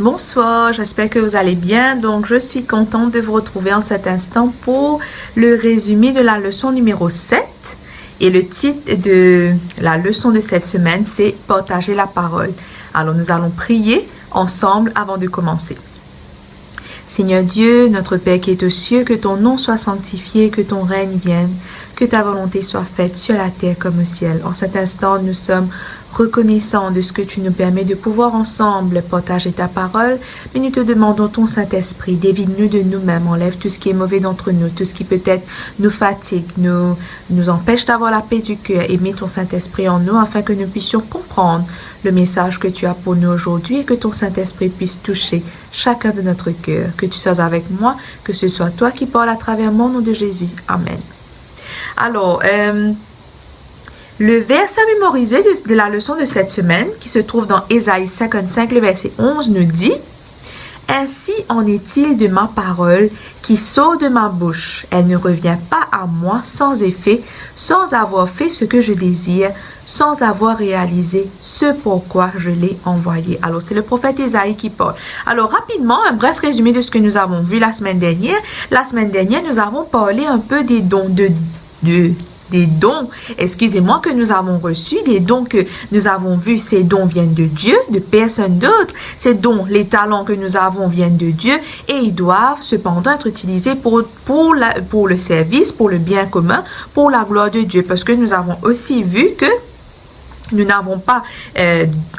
Bonsoir, j'espère que vous allez bien. Donc, je suis contente de vous retrouver en cet instant pour le résumé de la leçon numéro 7. Et le titre de la leçon de cette semaine, c'est « Partager la parole ». Alors, nous allons prier ensemble avant de commencer. Seigneur Dieu, notre Père qui est aux cieux, que ton nom soit sanctifié, que ton règne vienne, que ta volonté soit faite sur la terre comme au ciel. En cet instant, nous sommes reconnaissants de ce que tu nous permets de pouvoir ensemble partager ta parole, mais nous te demandons ton Saint-Esprit, dévide-nous de nous-mêmes, enlève tout ce qui est mauvais d'entre nous, tout ce qui peut-être nous fatigue, nous empêche d'avoir la paix du cœur, et mets ton Saint-Esprit en nous afin que nous puissions comprendre le message que tu as pour nous aujourd'hui et que ton Saint-Esprit puisse toucher chacun de notre cœur. Que tu sois avec moi, que ce soit toi qui parles à travers mon nom de Jésus. Amen. Alors, le verset mémorisé de la leçon de cette semaine, qui se trouve dans Ésaïe 55, le verset 11, nous dit « Ainsi en est-il de ma parole qui sort de ma bouche. Elle ne revient pas à moi sans effet, sans avoir fait ce que je désire, sans avoir réalisé ce pourquoi je l'ai envoyé. » Alors, c'est le prophète Ésaïe qui parle. Alors, rapidement, un bref résumé de ce que nous avons vu la semaine dernière. La semaine dernière, nous avons parlé un peu des dons excusez-moi, que nous avons reçus, des dons que nous avons vus, ces dons viennent de Dieu, de personne d'autre. Ces dons, les talents que nous avons viennent de Dieu et ils doivent cependant être utilisés pour le service, pour le bien commun, pour la gloire de Dieu. Parce que nous avons aussi vu que on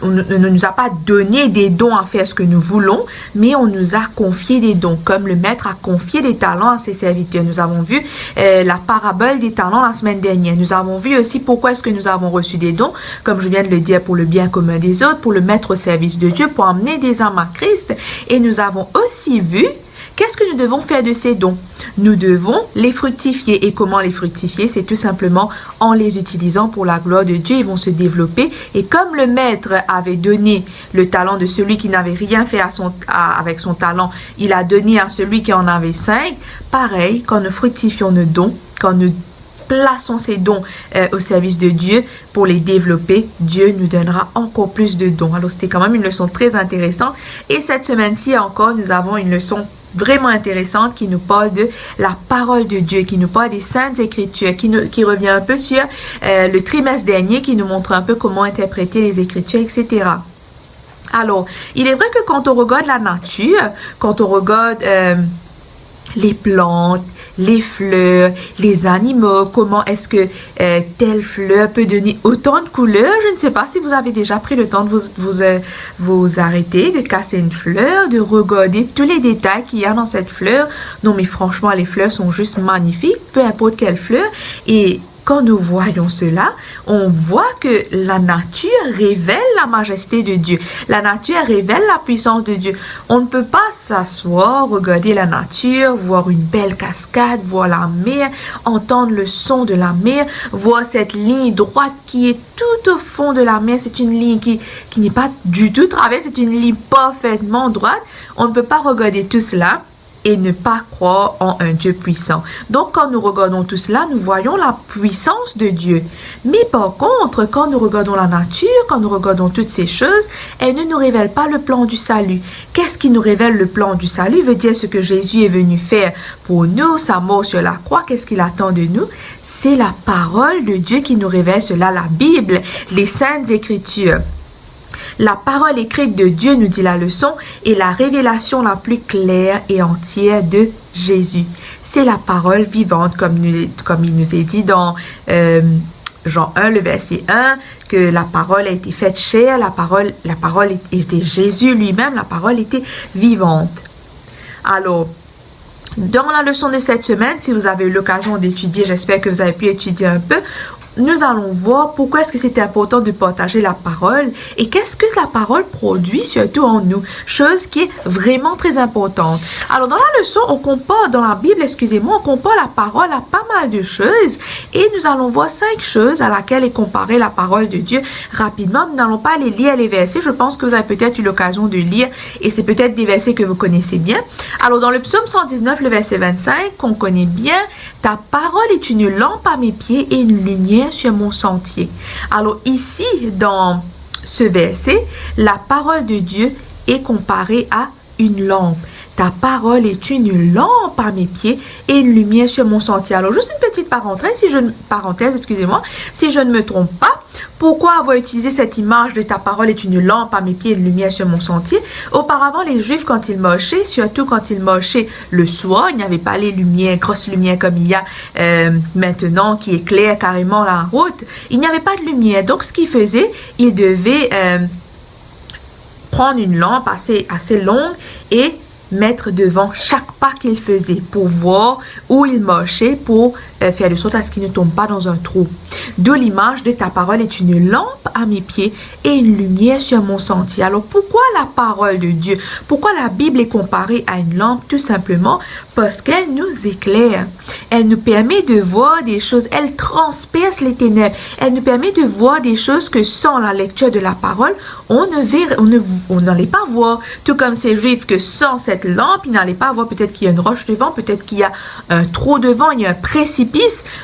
ne nous a pas donné des dons à faire ce que nous voulons, mais on nous a confié des dons, comme le maître a confié des talents à ses serviteurs. Nous avons vu la parabole des talents la semaine dernière. Nous avons vu aussi pourquoi est-ce que nous avons reçu des dons, comme je viens de le dire, pour le bien commun des autres, pour le mettre au service de Dieu, pour emmener des âmes à Christ. Et nous avons aussi vu qu'est-ce que nous devons faire de ces dons? Nous devons les fructifier. Et comment les fructifier? C'est tout simplement en les utilisant pour la gloire de Dieu. Ils vont se développer. Et comme le maître avait donné le talent de celui qui n'avait rien fait avec son talent, il a donné à celui qui en avait 5. Pareil, quand nous fructifions nos dons, quand nous plaçons ces dons au service de Dieu pour les développer, Dieu nous donnera encore plus de dons. Alors, c'était quand même une leçon très intéressante. Et cette semaine-ci encore, nous avons une leçon vraiment intéressante qui nous parle de la parole de Dieu, qui nous parle des Saintes Écritures, qui revient un peu sur le trimestre dernier, qui nous montre un peu comment interpréter les Écritures, etc. Alors, il est vrai que quand on regarde la nature, quand on regarde les plantes, les fleurs, les animaux, comment est-ce que telle fleur peut donner autant de couleurs. Je ne sais pas si vous avez déjà pris le temps de vous arrêter, de casser une fleur, de regarder tous les détails qu'il y a dans cette fleur. Non, mais franchement, les fleurs sont juste magnifiques, peu importe quelle fleur. Et quand nous voyons cela, on voit que la nature révèle la majesté de Dieu. La nature révèle la puissance de Dieu. On ne peut pas s'asseoir, regarder la nature, voir une belle cascade, voir la mer, entendre le son de la mer, voir cette ligne droite qui est tout au fond de la mer. C'est une ligne qui n'est pas du tout traversée, c'est une ligne parfaitement droite. On ne peut pas regarder tout cela et ne pas croire en un Dieu puissant. Donc, quand nous regardons tout cela, nous voyons la puissance de Dieu. Mais par contre, quand nous regardons la nature, quand nous regardons toutes ces choses, elles ne nous révèlent pas le plan du salut. Qu'est-ce qui nous révèle le plan du salut? Veut dire ce que Jésus est venu faire pour nous, sa mort sur la croix. Qu'est-ce qu'il attend de nous? C'est la parole de Dieu qui nous révèle cela, la Bible, les Saintes Écritures. La parole écrite de Dieu, nous dit la leçon, est la révélation la plus claire et entière de Jésus. C'est la parole vivante, comme il nous est dit dans Jean 1, le verset 1, que la parole a été faite chair, la parole était Jésus lui-même, la parole était vivante. Alors, dans la leçon de cette semaine, si vous avez eu l'occasion d'étudier, j'espère que vous avez pu étudier un peu, nous allons voir pourquoi est-ce que c'est important de partager la parole et qu'est-ce que la parole produit surtout en nous, chose qui est vraiment très importante. Alors, dans la leçon, on compare, dans la Bible, on compare la parole à pas mal de choses et nous allons voir 5 choses à laquelle est comparée la parole de Dieu. Rapidement, nous n'allons pas aller lire les versets, je pense que vous avez peut-être eu l'occasion de lire et c'est peut-être des versets que vous connaissez bien. Alors, dans le psaume 119, le verset 25, qu'on connaît bien, « Ta parole est une lampe à mes pieds et une lumière sur mon sentier. » Alors ici, dans ce verset, la parole de Dieu est comparée à une lampe. Ta parole est une lampe à mes pieds et une lumière sur mon sentier. Alors, juste une petite parenthèse, excusez-moi, si je ne me trompe pas, pourquoi avoir utilisé cette image de ta parole est une lampe à mes pieds et une lumière sur mon sentier? Auparavant, les Juifs, quand ils marchaient, surtout quand ils marchaient le soir, il n'y avait pas les lumières, grosses lumières comme il y a maintenant, qui éclairent carrément la route. Il n'y avait pas de lumière. Donc, ce qu'ils faisaient, ils devaient prendre une lampe assez longue et mettre devant chaque pas qu'il faisait pour voir où il marchait, pour faire de sorte à ce qu'il ne tombe pas dans un trou. D'où l'image de ta parole est une lampe à mes pieds et une lumière sur mon sentier. Alors pourquoi la parole de Dieu? Pourquoi la Bible est comparée à une lampe? Tout simplement parce qu'elle nous éclaire. Elle nous permet de voir des choses. Elle transperce les ténèbres. Elle nous permet de voir des choses que sans la lecture de la parole, on n'allait pas voir. Tout comme ces Juifs que sans cette lampe, ils n'allaient pas voir. Peut-être qu'il y a une roche devant, peut-être qu'il y a un trou devant, il y a un précipice.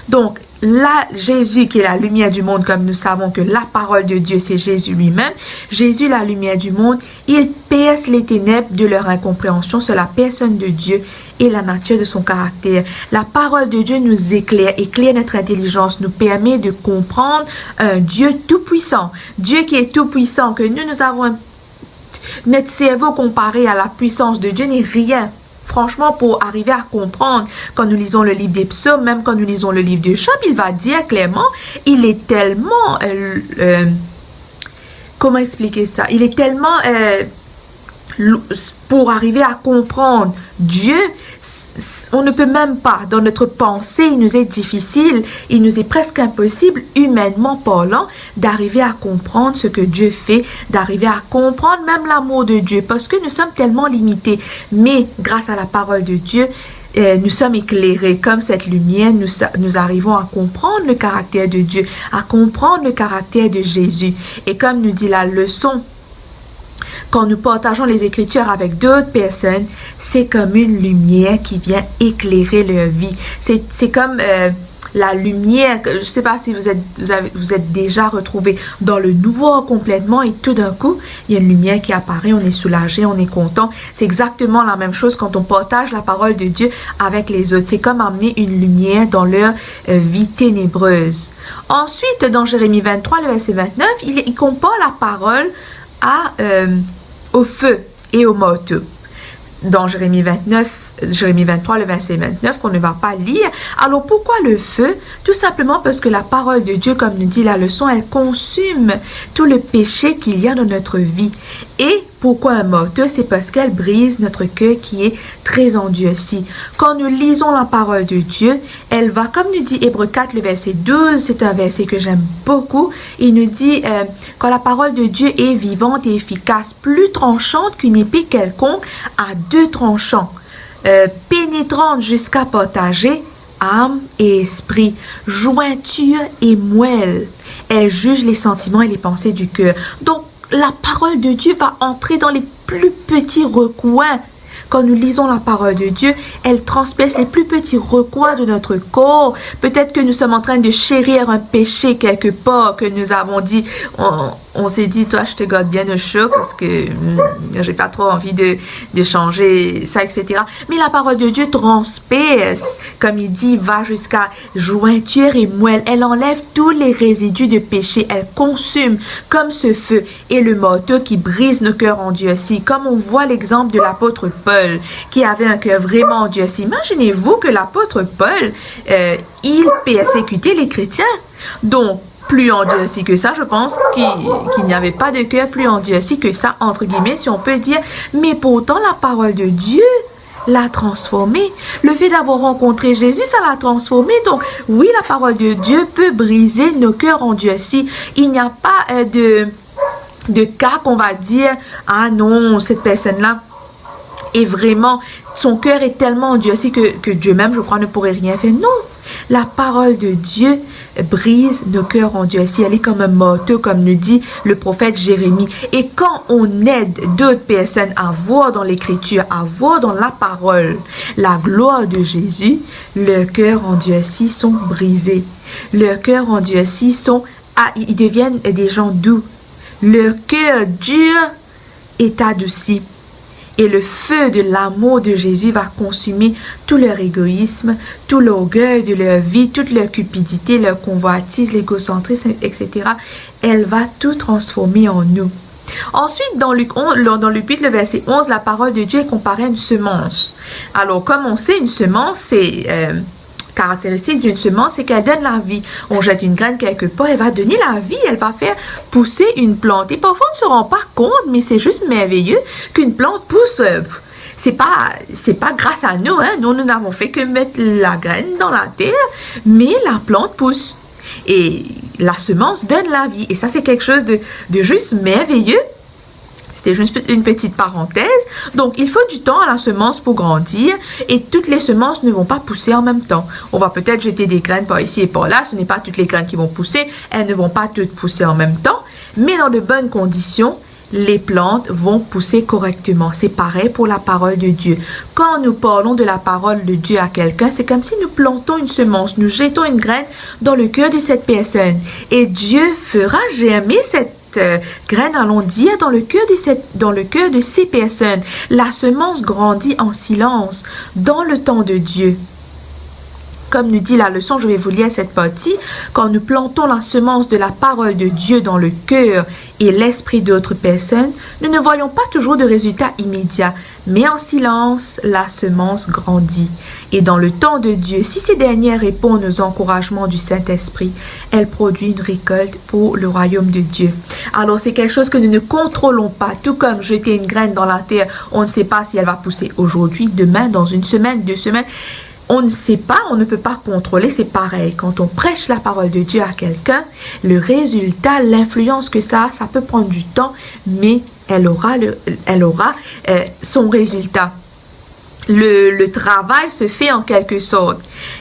Donc, là, Jésus qui est la lumière du monde, comme nous savons que la parole de Dieu, c'est Jésus lui-même. Jésus, la lumière du monde, il perce les ténèbres de leur incompréhension sur la personne de Dieu et la nature de son caractère. La parole de Dieu nous éclaire notre intelligence, nous permet de comprendre un Dieu tout-puissant. Dieu qui est tout-puissant, que nous avons notre cerveau comparé à la puissance de Dieu n'est rien. Franchement, pour arriver à comprendre, quand nous lisons le livre des psaumes, même quand nous lisons le livre de Job, il va dire clairement, il est tellement, comment expliquer ça? Il est tellement, pour arriver à comprendre Dieu, on ne peut même pas, dans notre pensée, il nous est difficile, il nous est presque impossible, humainement parlant, d'arriver à comprendre ce que Dieu fait, d'arriver à comprendre même l'amour de Dieu, parce que nous sommes tellement limités. Mais grâce à la parole de Dieu, nous sommes éclairés comme cette lumière, nous arrivons à comprendre le caractère de Dieu, à comprendre le caractère de Jésus. Et comme nous dit la leçon, quand nous partageons les Écritures avec d'autres personnes, c'est comme une lumière qui vient éclairer leur vie. C'est comme la lumière, je ne sais pas si vous êtes déjà retrouvés dans le noir complètement et tout d'un coup, il y a une lumière qui apparaît, on est soulagé, on est content. C'est exactement la même chose quand on partage la parole de Dieu avec les autres. C'est comme amener une lumière dans leur vie ténébreuse. Ensuite, dans Jérémie 23, le verset 29, il compare la parole au feu et au marteau. Dans Jérémie 23, le verset 29, qu'on ne va pas lire. Alors, pourquoi le feu? Tout simplement parce que la parole de Dieu, comme nous dit la leçon, elle consume tout le péché qu'il y a dans notre vie. Et pourquoi un marteau? C'est parce qu'elle brise notre cœur qui est très endurci. Quand nous lisons la parole de Dieu, elle va, comme nous dit Hébreux 4, le verset 12, c'est un verset que j'aime beaucoup. Il nous dit, quand la parole de Dieu est vivante et efficace, plus tranchante qu'une épée quelconque, à deux tranchants, pénétrante jusqu'à partager âme et esprit, jointure et moelle. Elle juge les sentiments et les pensées du cœur. Donc, la parole de Dieu va entrer dans les plus petits recoins. Quand nous lisons la parole de Dieu, elle transperce les plus petits recoins de notre corps. Peut-être que nous sommes en train de chérir un péché quelque part, que nous avons dit, on s'est dit, toi, je te garde bien au chaud parce que j'ai pas trop envie de changer ça, etc. Mais la parole de Dieu transperce, comme il dit, va jusqu'à jointure et moelle. Elle enlève tous les résidus de péché. Elle consume comme ce feu et le marteau qui brise nos cœurs endurcis. Comme on voit l'exemple de l'apôtre Paul, qui avait un cœur vraiment endurci. Imaginez-vous que l'apôtre Paul, il persécutait les chrétiens. Donc, plus endurci que ça, je pense qu'il n'y avait pas de cœur plus endurci que ça, entre guillemets, si on peut dire. Mais pourtant, la parole de Dieu l'a transformé. Le fait d'avoir rencontré Jésus, ça l'a transformé. Donc, oui, la parole de Dieu peut briser nos cœurs endurcis. Il n'y a pas de cas qu'on va dire, ah non, cette personne-là, et vraiment, son cœur est tellement endurci que Dieu même, je crois, ne pourrait rien faire. Non, la parole de Dieu brise nos cœurs endurcis. Elle est comme un marteau, comme nous dit le prophète Jérémie. Et quand on aide d'autres personnes à voir dans l'écriture, à voir dans la parole la gloire de Jésus, leurs cœurs endurcis sont brisés. Leurs cœurs endurcis ils deviennent des gens doux. Leur cœur dur est adouci. Et le feu de l'amour de Jésus va consumer tout leur égoïsme, tout l'orgueil de leur vie, toute leur cupidité, leur convoitise, l'égocentrisme, etc. Elle va tout transformer en nous. Ensuite, dans Luc 8, le verset 11, la parole de Dieu est comparée à une semence. Alors, comme on sait, une semence, c'est... caractéristique d'une semence, c'est qu'elle donne la vie. On jette une graine quelque part, elle va donner la vie, elle va faire pousser une plante. Et parfois, on ne se rend pas compte, mais c'est juste merveilleux qu'une plante pousse. C'est pas grâce à nous, hein. Nous n'avons fait que mettre la graine dans la terre, mais la plante pousse. Et la semence donne la vie. Et ça, c'est quelque chose de juste merveilleux. C'était juste une petite parenthèse. Donc, il faut du temps à la semence pour grandir et toutes les semences ne vont pas pousser en même temps. On va peut-être jeter des graines par ici et par là. Ce n'est pas toutes les graines qui vont pousser. Elles ne vont pas toutes pousser en même temps. Mais dans de bonnes conditions, les plantes vont pousser correctement. C'est pareil pour la parole de Dieu. Quand nous parlons de la parole de Dieu à quelqu'un, c'est comme si nous plantons une semence, nous jetons une graine dans le cœur de cette personne. Et Dieu fera germer cette graine, allons dire, dans le cœur de ces personnes. La semence grandit en silence dans le temps de Dieu. Comme nous dit la leçon, je vais vous lire cette partie. Quand nous plantons la semence de la parole de Dieu dans le cœur et l'esprit d'autres personnes, nous ne voyons pas toujours de résultats immédiats, mais en silence, la semence grandit. Et dans le temps de Dieu, si ces dernières répondent aux encouragements du Saint-Esprit, elles produisent une récolte pour le royaume de Dieu. Alors, c'est quelque chose que nous ne contrôlons pas. Tout comme jeter une graine dans la terre, on ne sait pas si elle va pousser aujourd'hui, demain, dans une semaine, 2 semaines. On ne sait pas, on ne peut pas contrôler, c'est pareil. Quand on prêche la parole de Dieu à quelqu'un, le résultat, l'influence que ça peut prendre du temps, mais elle aura son résultat. Le travail se fait en quelque sorte.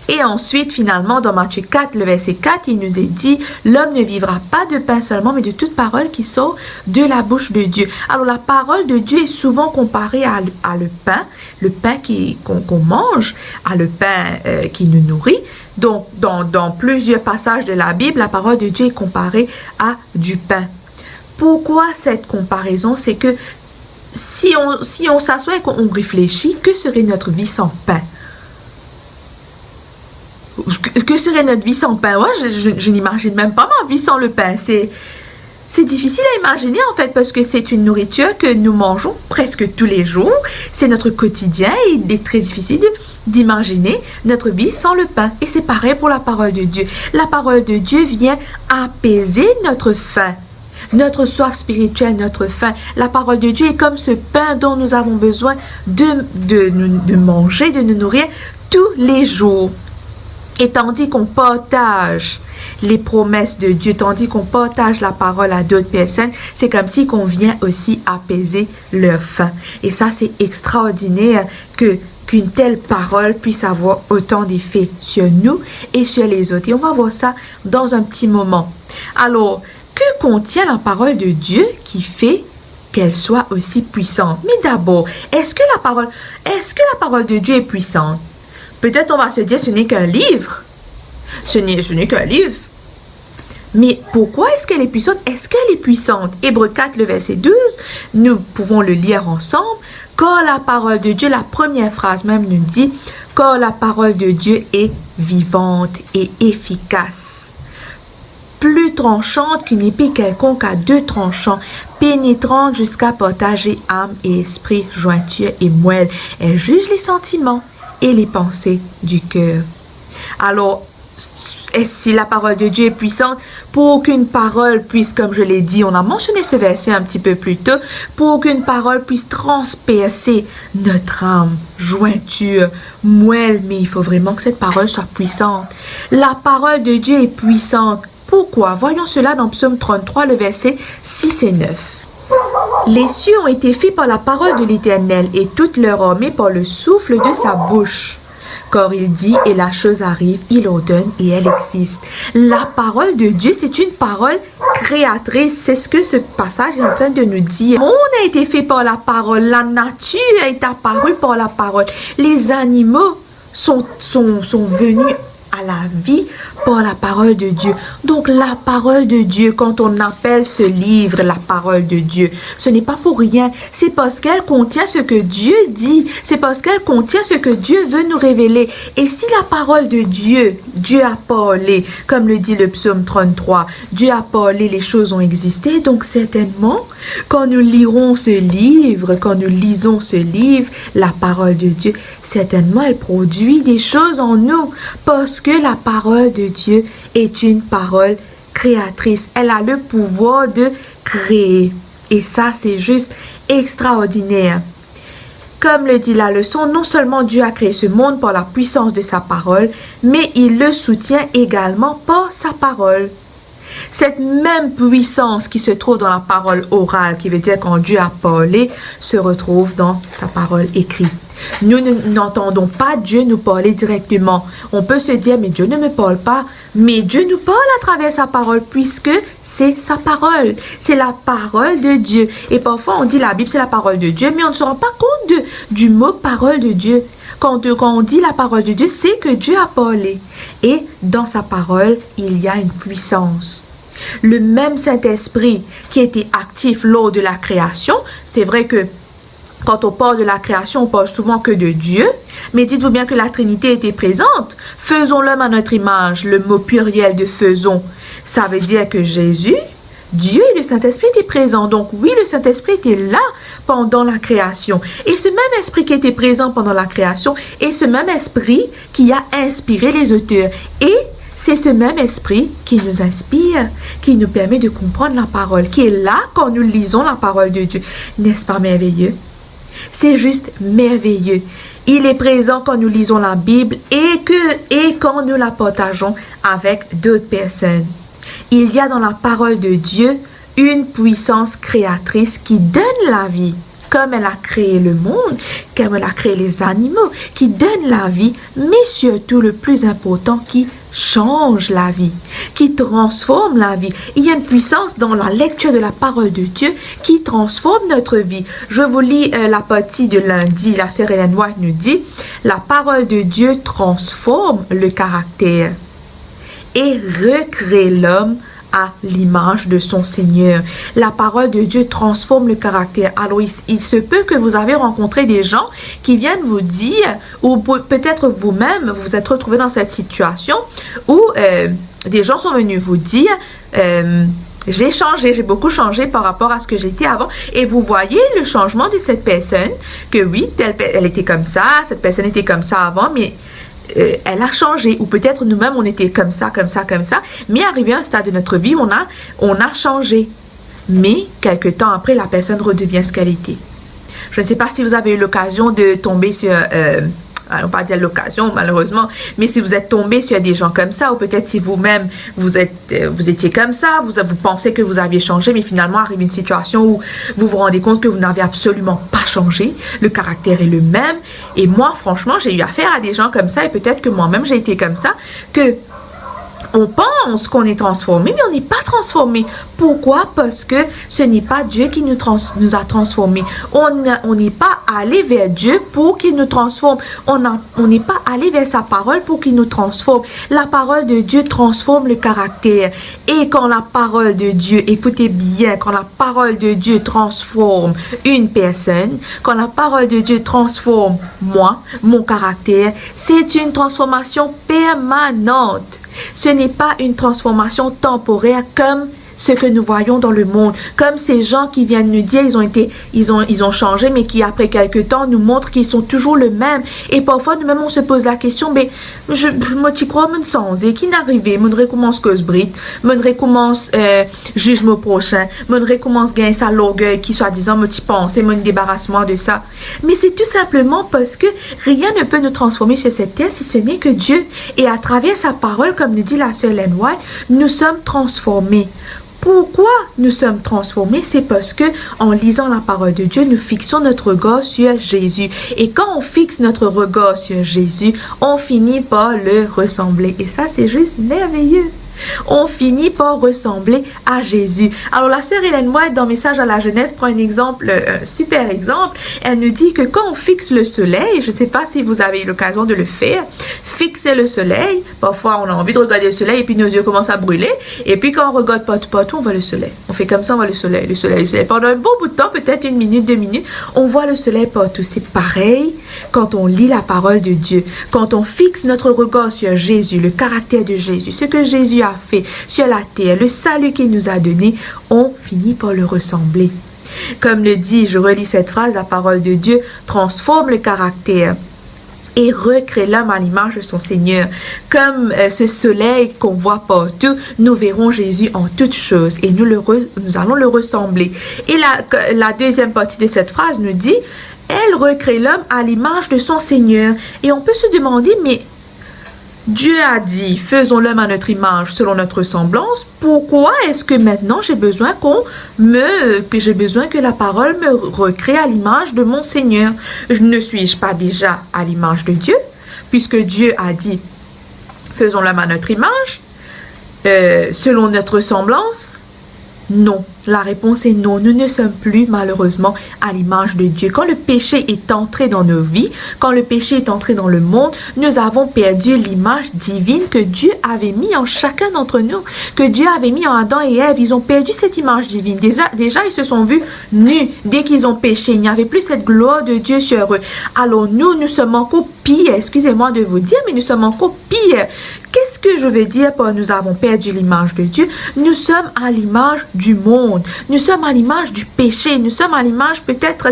Et ensuite, finalement, dans Matthieu 4, le verset 4, il nous est dit, l'homme ne vivra pas de pain seulement, mais de toute parole qui sort de la bouche de Dieu. Alors, la parole de Dieu est souvent comparée à le pain qu'on mange, à le pain qui nous nourrit. Donc, dans plusieurs passages de la Bible, la parole de Dieu est comparée à du pain. Pourquoi cette comparaison? C'est que si on s'assoit et qu'on réfléchit, que serait notre vie sans pain? Que serait notre vie sans pain? Ouais, je n'imagine même pas ma vie sans le pain. C'est difficile à imaginer en fait parce que c'est une nourriture que nous mangeons presque tous les jours. C'est notre quotidien et il est très difficile d'imaginer notre vie sans le pain. Et c'est pareil pour la parole de Dieu. La parole de Dieu vient apaiser notre faim. Notre soif spirituelle, notre faim. La parole de Dieu est comme ce pain dont nous avons besoin de manger, de nous nourrir tous les jours. Et tandis qu'on partage les promesses de Dieu, tandis qu'on partage la parole à d'autres personnes, c'est comme si qu'on vient aussi apaiser leur faim. Et ça, c'est extraordinaire qu'une telle parole puisse avoir autant d'effets sur nous et sur les autres. Et on va voir ça dans un petit moment. Alors, que contient la parole de Dieu qui fait qu'elle soit aussi puissante? Mais d'abord, est-ce que la parole de Dieu est puissante? Peut-être on va se dire ce n'est qu'un livre. Ce n'est qu'un livre. Mais pourquoi est-ce qu'elle est puissante? Est-ce qu'elle est puissante? Hébreux 4, le verset 12, nous pouvons le lire ensemble. Car la parole de Dieu, la première phrase même nous dit, car la parole de Dieu est vivante et efficace. Plus tranchante qu'une épée quelconque à 2 tranchants, pénétrante jusqu'à partager âme et esprit, jointure et moelle. Elle juge les sentiments et les pensées du cœur. Alors, si la parole de Dieu est puissante, pour qu'une parole puisse, comme je l'ai dit, on a mentionné ce verset un petit peu plus tôt, pour qu'une parole puisse transpercer notre âme, jointure, moelle, mais il faut vraiment que cette parole soit puissante. La parole de Dieu est puissante. Pourquoi? Voyons cela dans Psaume 33, le verset 6 et 9. Les cieux ont été faits par la parole de l'Éternel et toute leur armée par le souffle de sa bouche. Car il dit et la chose arrive, il ordonne et elle existe. La parole de Dieu, c'est une parole créatrice. C'est ce que ce passage est en train de nous dire. Le monde a été fait par la parole. La nature est apparue par la parole. Les animaux sont venus à la vie par la parole de Dieu. Donc la parole de Dieu, quand on appelle ce livre la parole de Dieu, ce n'est pas pour rien. C'est parce qu'elle contient ce que Dieu dit. C'est parce qu'elle contient ce que Dieu veut nous révéler. Et si la parole de Dieu, Dieu a parlé, comme le dit le psaume 33, Dieu a parlé, les choses ont existé. Donc certainement, quand nous lirons ce livre, quand nous lisons ce livre, la parole de Dieu, certainement elle produit des choses en nous. Parce que la parole de Dieu est une parole créatrice. Elle a le pouvoir de créer. Et ça, c'est juste extraordinaire. Comme le dit la leçon, non seulement Dieu a créé ce monde par la puissance de sa parole, mais il le soutient également par sa parole. Cette même puissance qui se trouve dans la parole orale, qui veut dire quand Dieu a parlé, se retrouve dans sa parole écrite. Nous n'entendons pas Dieu nous parler directement. On peut se dire, mais Dieu ne me parle pas. Mais Dieu nous parle à travers sa parole, puisque c'est sa parole. C'est la parole de Dieu. Et parfois, on dit la Bible, c'est la parole de Dieu, mais on ne se rend pas compte du mot parole de Dieu. Quand on dit la parole de Dieu, c'est que Dieu a parlé. Et dans sa parole, il y a une puissance. Le même Saint-Esprit qui était actif lors de la création, c'est vrai que quand on parle de la création, on parle souvent que de Dieu, mais dites-vous bien que la Trinité était présente. Faisons l'homme à notre image, le mot pluriel de faisons, ça veut dire que Jésus, Dieu et le Saint-Esprit étaient présents. Donc oui, le Saint-Esprit était là pendant la création. Et ce même esprit qui était présent pendant la création est ce même esprit qui a inspiré les auteurs. Et c'est ce même esprit qui nous inspire, qui nous permet de comprendre la parole, qui est là quand nous lisons la parole de Dieu. N'est-ce pas merveilleux? C'est juste merveilleux. Il est présent quand nous lisons la Bible et quand nous la partageons avec d'autres personnes. Il y a dans la parole de Dieu une puissance créatrice qui donne la vie. Comme elle a créé le monde, comme elle a créé les animaux, qui donne la vie, mais surtout le plus important, qui change la vie, qui transforme la vie. Il y a une puissance dans la lecture de la parole de Dieu qui transforme notre vie. Je vous lis la partie de lundi. La sœur Ellen White nous dit, la parole de Dieu transforme le caractère et recrée l'homme à l'image de son Seigneur. La parole de Dieu transforme le caractère. Alors, il se peut que vous avez rencontré des gens qui viennent vous dire, ou peut-être vous-même, vous vous êtes retrouvé dans cette situation où des gens sont venus vous dire, j'ai changé, j'ai beaucoup changé par rapport à ce que j'étais avant. Et vous voyez le changement de cette personne, que oui, elle était comme ça, cette personne était comme ça avant, mais elle a changé, ou peut-être nous-mêmes on était comme ça, mais arrivé à un stade de notre vie, on a changé. Mais quelque temps après, la personne redevient ce qu'elle était. Je ne sais pas si vous avez eu l'occasion de tomber sur, on va pas dire l'occasion malheureusement, mais si vous êtes tombé sur des gens comme ça, ou peut-être si vous-même vous étiez comme ça, vous pensez que vous aviez changé, mais finalement arrive une situation où vous vous rendez compte que vous n'avez absolument pas changé, le caractère est le même. Et moi franchement j'ai eu affaire à des gens comme ça, et peut-être que moi-même j'ai été comme ça, que on pense qu'on est transformé, mais on n'est pas transformé. Pourquoi? Parce que ce n'est pas Dieu qui nous a transformés. On n'est pas allé vers Dieu pour qu'il nous transforme. On n'est pas allé vers sa parole pour qu'il nous transforme. La parole de Dieu transforme le caractère. Et quand la parole de Dieu, écoutez bien, quand la parole de Dieu transforme une personne, quand la parole de Dieu transforme moi, mon caractère, c'est une transformation permanente. Ce n'est pas une transformation temporaire comme ce que nous voyons dans le monde, comme ces gens qui viennent nous dire ils ont changé, mais qui après quelques temps nous montrent qu'ils sont toujours le même. Et parfois nous-mêmes on se pose la question, mais moi tu crois mon sens et qui n'arrive, mon recommence que ce brit, mon recommence juge mon prochain, mon recommence gagner ça l'orgueil qui soi-disant me pense et mon débarrassement de ça. Mais c'est tout simplement parce que rien ne peut nous transformer sur cette terre si ce n'est que Dieu. Et à travers sa parole, comme nous dit la sœur Ellen White, nous sommes transformés. Pourquoi nous sommes transformés? C'est parce que en lisant la parole de Dieu, nous fixons notre regard sur Jésus. Et quand on fixe notre regard sur Jésus, on finit par le ressembler. Et ça, c'est juste merveilleux. On finit par ressembler à Jésus. Alors la sœur Hélène White, dans Message à la jeunesse, prend un exemple, un super exemple. Elle nous dit que quand on fixe le soleil, je ne sais pas si vous avez eu l'occasion de le faire, fixer le soleil, parfois on a envie de regarder le soleil et puis nos yeux commencent à brûler, et puis quand on regarde partout, on voit le soleil. On fait comme ça, on voit le soleil, le soleil, le soleil. Pendant un bon bout de temps, peut-être 1 minute, 2 minutes, on voit le soleil partout. C'est pareil quand on lit la parole de Dieu, quand on fixe notre regard sur Jésus, le caractère de Jésus, ce que Jésus a fait sur la terre, le salut qu'il nous a donné, on finit par le ressembler. Comme le dit, je relis cette phrase, la parole de Dieu transforme le caractère et recrée l'homme à l'image de son Seigneur. Comme ce soleil qu'on voit partout, nous verrons Jésus en toutes choses et nous allons le ressembler. Et la deuxième partie de cette phrase nous dit, elle recrée l'homme à l'image de son Seigneur. Et on peut se demander, mais Dieu a dit, faisons l'homme à notre image selon notre ressemblance. Pourquoi est-ce que maintenant j'ai besoin que la parole me recrée à l'image de mon Seigneur? Ne suis-je pas déjà à l'image de Dieu? Puisque Dieu a dit, faisons l'homme à notre image, selon notre ressemblance? Non. La réponse est non. Nous ne sommes plus malheureusement à l'image de Dieu. Quand le péché est entré dans nos vies, quand le péché est entré dans le monde, nous avons perdu l'image divine que Dieu avait mis en chacun d'entre nous, que Dieu avait mis en Adam et Ève. Ils ont perdu cette image divine. Déjà ils se sont vus nus dès qu'ils ont péché. Il n'y avait plus cette gloire de Dieu sur eux. Alors nous sommes encore pire. Excusez-moi de vous dire, mais nous sommes encore pire. Qu'est-ce que je veux dire par nous avons perdu l'image de Dieu? Nous sommes à l'image du monde. Nous sommes à l'image du péché. Nous sommes à l'image peut-être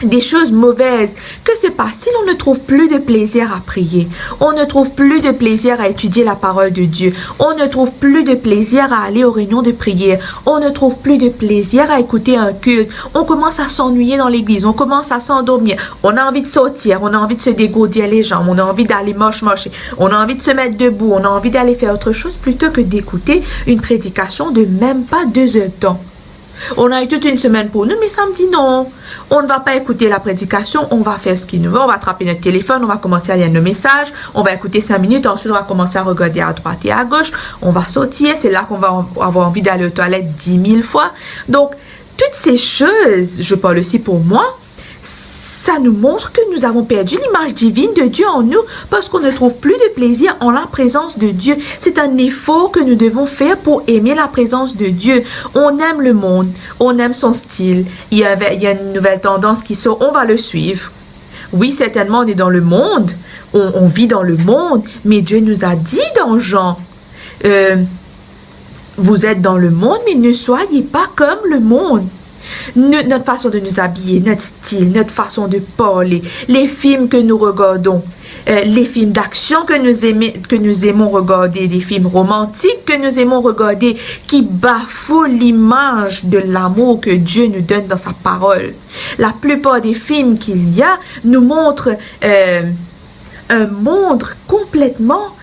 des choses mauvaises. Que se passe-t-il? On ne trouve plus de plaisir à prier. On ne trouve plus de plaisir à étudier la parole de Dieu. On ne trouve plus de plaisir à aller aux réunions de prière. On ne trouve plus de plaisir à écouter un culte. On commence à s'ennuyer dans l'église. On commence à s'endormir. On a envie de sortir. On a envie de se dégourdir les jambes. On a envie d'aller marcher. On a envie de se mettre debout. On a envie d'aller faire autre chose plutôt que d'écouter une prédication de même pas 2 heures de temps. On a eu toute une semaine pour nous, mais samedi, non. On ne va pas écouter la prédication, on va faire ce qu'il nous veut, on va attraper notre téléphone, on va commencer à lire nos messages, on va écouter 5 minutes, ensuite on va commencer à regarder à droite et à gauche, on va sortir, c'est là qu'on va avoir envie d'aller aux toilettes 10 000 fois. Donc, toutes ces choses, je parle aussi pour moi, ça nous montre que nous avons perdu l'image divine de Dieu en nous parce qu'on ne trouve plus de plaisir en la présence de Dieu. C'est un effort que nous devons faire pour aimer la présence de Dieu. On aime le monde, on aime son style. Il y a une nouvelle tendance qui sort, on va le suivre. Oui, certainement, on est dans le monde, on vit dans le monde, mais Dieu nous a dit dans Jean, vous êtes dans le monde, mais ne soyez pas comme le monde. Notre façon de nous habiller, notre style, notre façon de parler, les films que nous regardons, les films d'action que nous aimons regarder, des films romantiques que nous aimons regarder, qui bafouent l'image de l'amour que Dieu nous donne dans sa parole. La plupart des films qu'il y a nous montrent un monde complètement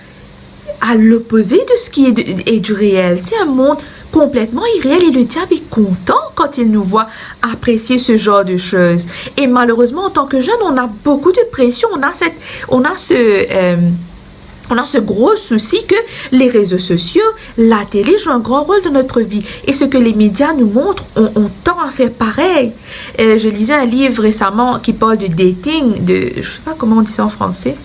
à l'opposé de ce qui est du réel. C'est un monde complètement irréel et le diable est content quand il nous voit apprécier ce genre de choses. Et malheureusement, en tant que jeune, on a beaucoup de pression. On a ce gros souci que les réseaux sociaux, la télé jouent un grand rôle dans notre vie. Et ce que les médias nous montrent, on tend à faire pareil. Je lisais un livre récemment qui parle de dating, je ne sais pas comment on dit ça en français,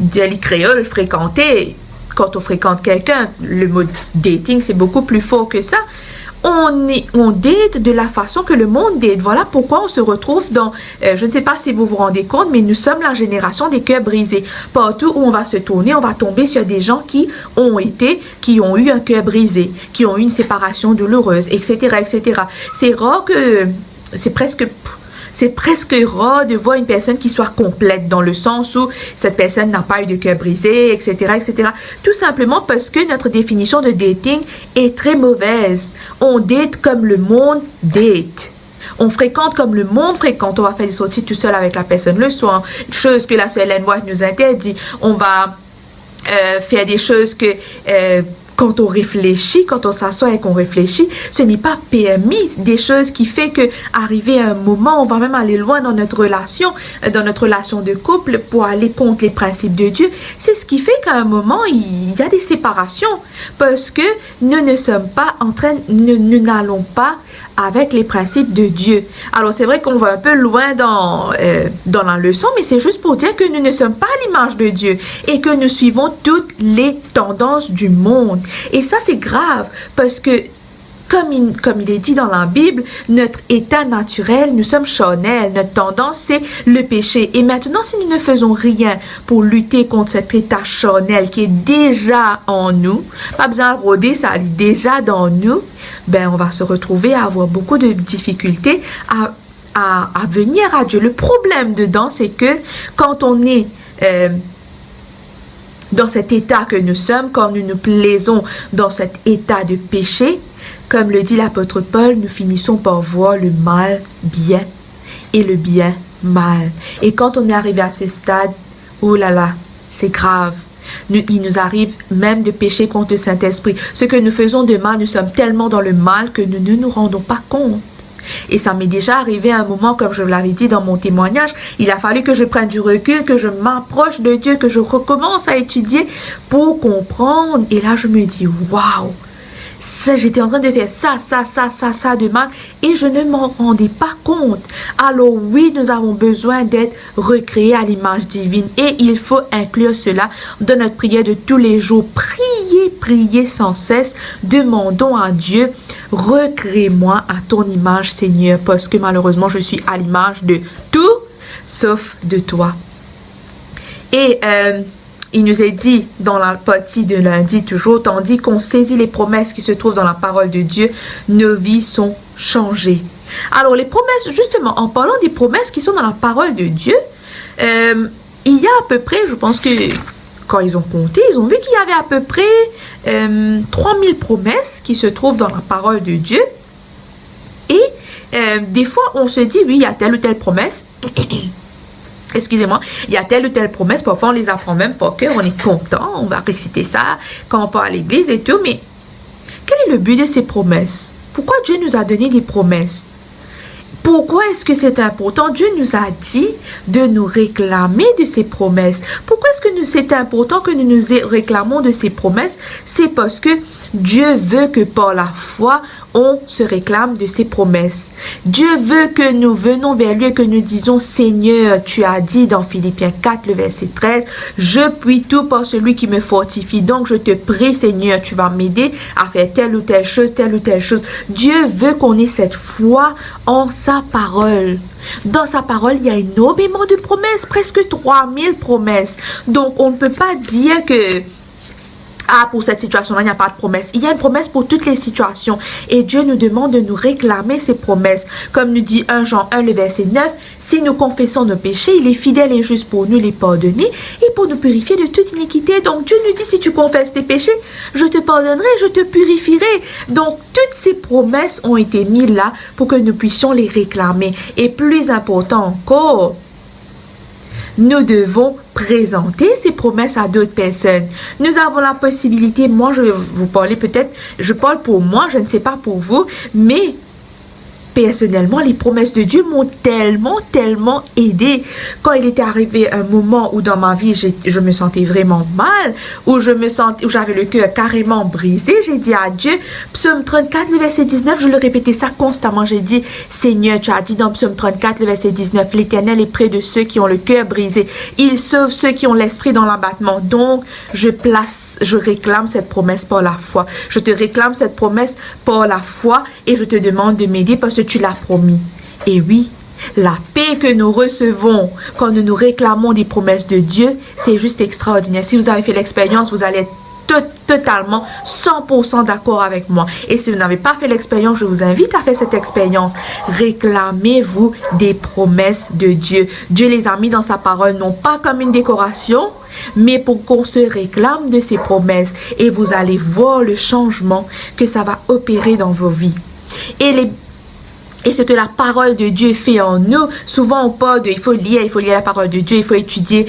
de créole, fréquenter. Quand on fréquente quelqu'un, le mot dating, c'est beaucoup plus fort que ça. On date de la façon que le monde date. Voilà pourquoi on se retrouve dans... je ne sais pas si vous vous rendez compte, mais nous sommes la génération des cœurs brisés. Partout où on va se tourner, on va tomber sur des gens qui ont eu un cœur brisé, qui ont eu une séparation douloureuse, etc., etc. C'est rare que... C'est presque rare de voir une personne qui soit complète dans le sens où cette personne n'a pas eu de cœur brisé, etc., etc. Tout simplement parce que notre définition de dating est très mauvaise. On date comme le monde date. On fréquente comme le monde fréquente. On va faire des sorties tout seul avec la personne le soir. Chose que la sœur Hélène White nous interdit. On va faire des choses que... quand on réfléchit, quand on s'assoit et qu'on réfléchit, ce n'est pas permis. Des choses qui fait que arrivé à un moment, on va même aller loin dans notre relation de couple pour aller contre les principes de Dieu. C'est ce qui fait qu'à un moment, il y a des séparations parce que nous ne sommes pas en train, nous n'allons pas avec les principes de Dieu. Alors c'est vrai qu'on va un peu loin dans la leçon, mais c'est juste pour dire que nous ne sommes pas à l'image de Dieu et que nous suivons toutes les tendances du monde. Et ça c'est grave parce que comme il est dit dans la Bible, notre état naturel, nous sommes charnels, notre tendance c'est le péché. Et maintenant, si nous ne faisons rien pour lutter contre cet état charnel qui est déjà en nous, pas besoin de rôder, ça est déjà dans nous, ben on va se retrouver à avoir beaucoup de difficultés à venir à Dieu. Le problème dedans, c'est que quand on est dans cet état que nous sommes, quand nous nous plaisons dans cet état de péché, comme le dit l'apôtre Paul, nous finissons par voir le mal bien et le bien mal. Et quand on est arrivé à ce stade, oh là là, c'est grave. Il nous arrive même de pécher contre le Saint-Esprit. Ce que nous faisons de mal, nous sommes tellement dans le mal que nous ne nous rendons pas compte. Et ça m'est déjà arrivé à un moment, comme je l'avais dit dans mon témoignage, il a fallu que je prenne du recul, que je m'approche de Dieu, que je recommence à étudier pour comprendre. Et là, je me dis, waouh! J'étais en train de faire ça de mal et je ne m'en rendais pas compte. Alors oui, nous avons besoin d'être recréés à l'image divine et il faut inclure cela dans notre prière de tous les jours. Priez sans cesse, demandons à Dieu, recrée-moi à ton image Seigneur, parce que malheureusement je suis à l'image de tout sauf de toi. Et il nous est dit dans la partie de lundi toujours, tandis qu'on saisit les promesses qui se trouvent dans la parole de Dieu, nos vies sont changées. Alors les promesses, justement, en parlant des promesses qui sont dans la parole de Dieu, il y a à peu près, je pense que quand ils ont compté, ils ont vu qu'il y avait à peu près 3000 promesses qui se trouvent dans la parole de Dieu. Et des fois, on se dit, oui, il y a telle ou telle promesse. Excusez-moi, il y a telle ou telle promesse, parfois on les apprend même par cœur, on est content, on va réciter ça quand on part à l'église et tout, mais quel est le but de ces promesses? Pourquoi Dieu nous a donné des promesses? Pourquoi est-ce que c'est important? Dieu nous a dit de nous réclamer de ces promesses. Pourquoi est-ce que c'est important que nous nous réclamons de ces promesses? C'est parce que Dieu veut que par la foi, on se réclame de ses promesses. Dieu veut que nous venons vers lui et que nous disons, Seigneur, tu as dit dans Philippiens 4, le verset 13, je puis tout par celui qui me fortifie. Donc, je te prie, Seigneur, tu vas m'aider à faire telle ou telle chose, telle ou telle chose. Dieu veut qu'on ait cette foi en sa parole. Dans sa parole, il y a énormément de promesses, presque 3000 promesses. Donc, on ne peut pas dire que pour cette situation-là, il n'y a pas de promesse. Il y a une promesse pour toutes les situations. Et Dieu nous demande de nous réclamer ces promesses. Comme nous dit 1 Jean 1, le verset 9, si nous confessons nos péchés, il est fidèle et juste pour nous les pardonner et pour nous purifier de toute iniquité. Donc Dieu nous dit, si tu confesses tes péchés, je te pardonnerai, je te purifierai. Donc toutes ces promesses ont été mises là pour que nous puissions les réclamer. Et plus important encore, nous devons présenter ces promesses à d'autres personnes. Nous avons la possibilité, moi je vais vous parler peut-être, je parle pour moi, je ne sais pas pour vous, mais personnellement, les promesses de Dieu m'ont tellement aidé. Quand il était arrivé un moment où dans ma vie, je me sentais vraiment mal, où j'avais le cœur carrément brisé, j'ai dit à Dieu, Psaume 34, le verset 19, je le répétais ça constamment, j'ai dit, Seigneur, tu as dit dans Psaume 34, le verset 19, l'Éternel est près de ceux qui ont le cœur brisé, il sauve ceux qui ont l'esprit dans l'abattement. Donc, je réclame cette promesse par la foi. Je te réclame cette promesse par la foi et je te demande de m'aider parce que tu l'as promis. Et oui, la paix que nous recevons quand nous nous réclamons des promesses de Dieu, c'est juste extraordinaire. Si vous avez fait l'expérience, vous allez être totalement 100% d'accord avec moi. Et si vous n'avez pas fait l'expérience, je vous invite à faire cette expérience. Réclamez-vous des promesses de Dieu. Dieu les a mis dans sa parole, non pas comme une décoration, mais pour qu'on se réclame de ses promesses. Et vous allez voir le changement que ça va opérer dans vos vies. Et ce que la parole de Dieu fait en nous, souvent on parle de, il faut lire la parole de Dieu, il faut étudier,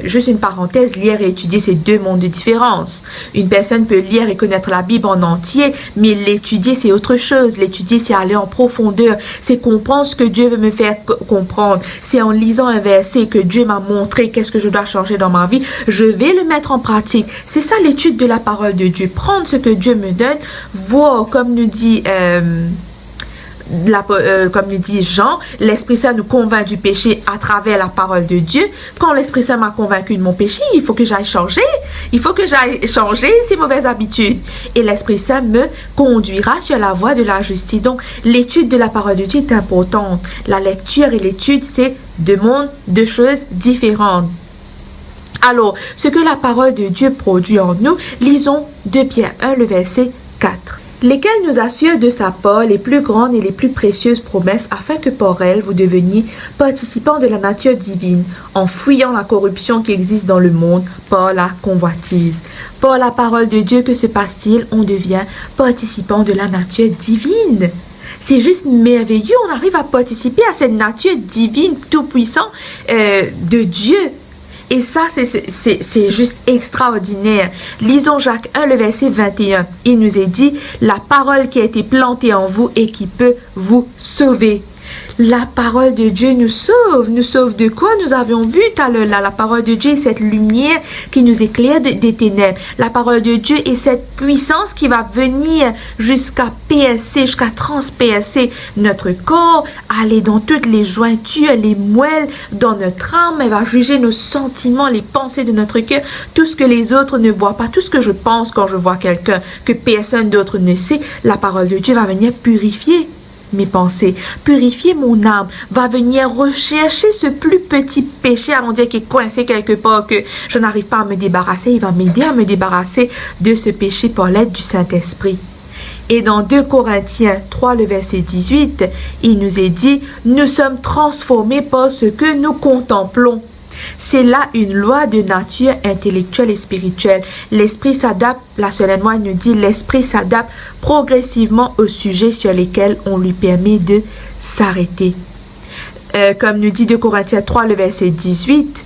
juste une parenthèse, lire et étudier, c'est deux mondes de différence. Une personne peut lire et connaître la Bible en entier, mais l'étudier c'est autre chose. L'étudier c'est aller en profondeur, c'est comprendre ce que Dieu veut me faire comprendre. C'est en lisant un verset que Dieu m'a montré qu'est-ce que je dois changer dans ma vie, je vais le mettre en pratique. C'est ça l'étude de la parole de Dieu, prendre ce que Dieu me donne, voir comme nous dit... comme nous dit Jean, l'Esprit Saint nous convainc du péché à travers la parole de Dieu. Quand l'Esprit Saint m'a convaincu de mon péché, il faut que j'aille changer. Il faut que j'aille changer ces mauvaises habitudes. Et l'Esprit Saint me conduira sur la voie de la justice. Donc, l'étude de la parole de Dieu est importante. La lecture et l'étude, c'est deux choses différentes. Alors, ce que la parole de Dieu produit en nous, lisons 2 Pierre 1, le verset 4. Lesquels nous assurent de sa part les plus grandes et les plus précieuses promesses, afin que par elles vous deveniez participants de la nature divine, en fuyant la corruption qui existe dans le monde par la convoitise. Par la parole de Dieu, que se passe-t-il? On devient participant de la nature divine. C'est juste merveilleux, on arrive à participer à cette nature divine tout-puissant de Dieu. Et ça, c'est juste extraordinaire. Lisons Jacques 1, le verset 21. Il nous est dit, la parole qui a été plantée en vous et qui peut vous sauver. La parole de Dieu nous sauve. Nous sauve de quoi? Nous avions vu tout à l'heure, la parole de Dieu est cette lumière qui nous éclaire des ténèbres. La parole de Dieu est cette puissance qui va venir jusqu'à percer, jusqu'à transpercer notre corps, aller dans toutes les jointures, les moelles, dans notre âme. Elle va juger nos sentiments, les pensées de notre cœur, tout ce que les autres ne voient pas, tout ce que je pense quand je vois quelqu'un que personne d'autre ne sait. La parole de Dieu va venir purifier mes pensées, purifier mon âme, va venir rechercher ce plus petit péché, allons dire qui est coincé quelque part, que je n'arrive pas à me débarrasser. Il va m'aider à me débarrasser de ce péché par l'aide du Saint-Esprit. Et dans 2 Corinthiens 3, le verset 18, il nous est dit, nous sommes transformés par ce que nous contemplons. C'est là une loi de nature intellectuelle et spirituelle. L'esprit s'adapte, la Solennelle Moine nous dit, l'esprit s'adapte progressivement aux sujets sur lesquels on lui permet de s'arrêter. Comme nous dit 2 Corinthiens 3, le verset 18,